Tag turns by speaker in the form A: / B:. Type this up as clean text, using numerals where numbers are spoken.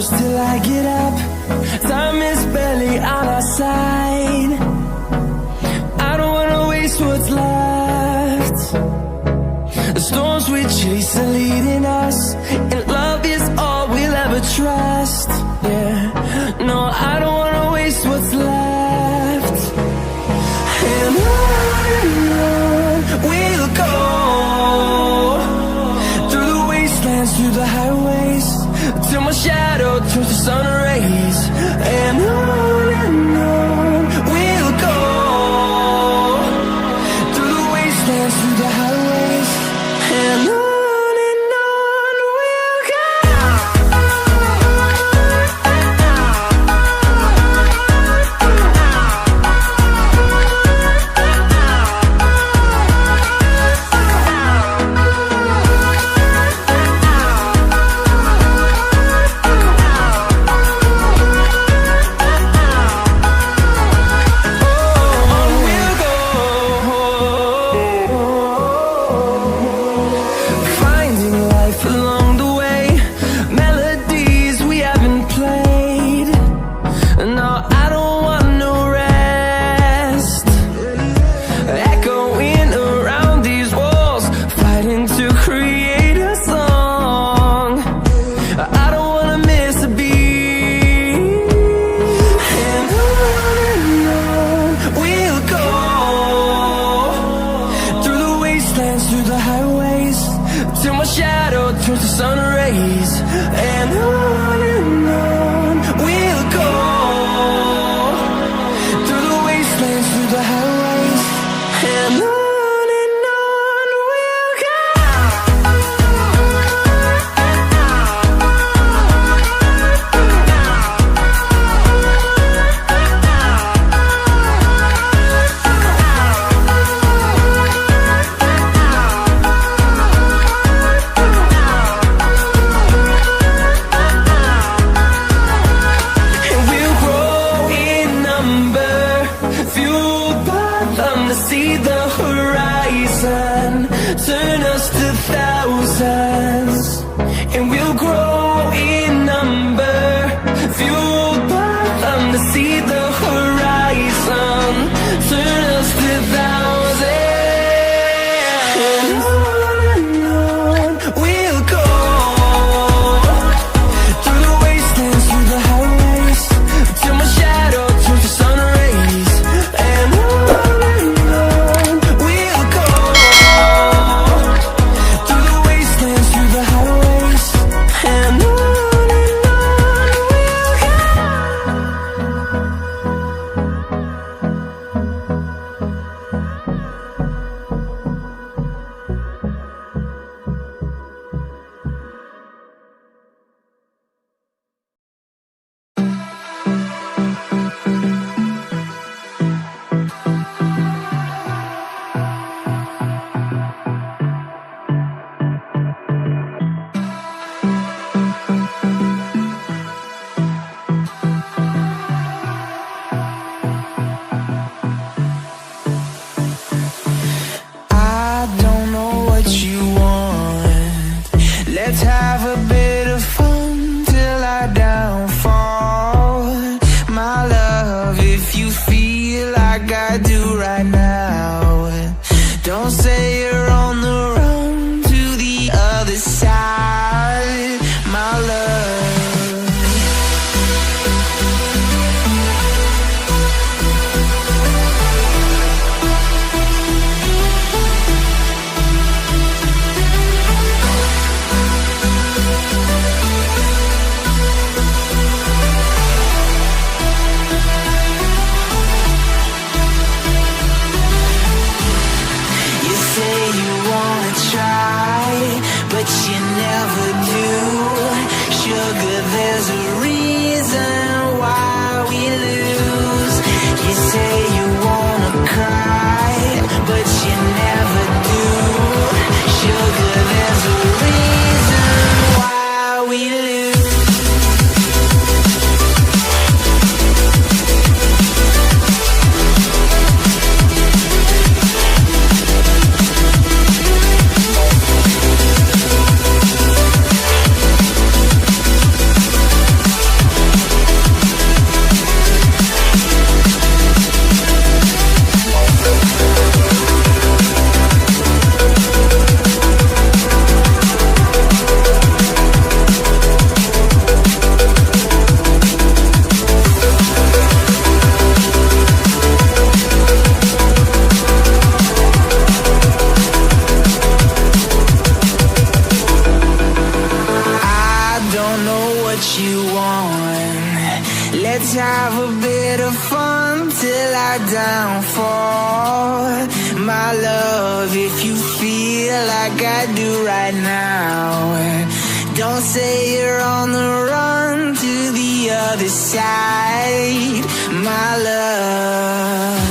A: close till I get up. Time is barely on our side. I don't wanna waste what's left. The storms we chase are leading us, and love is all we'll ever trust. Yeah, no, I don't wanna waste what's left. And on we'll go, through the wastelands, through the highways, till my shadow turns to sun rays. And on we'll go, through the wastelands, through the highways, and on we'll go. if you feel like I do right now. Don't say you're on the run to the other side, my love.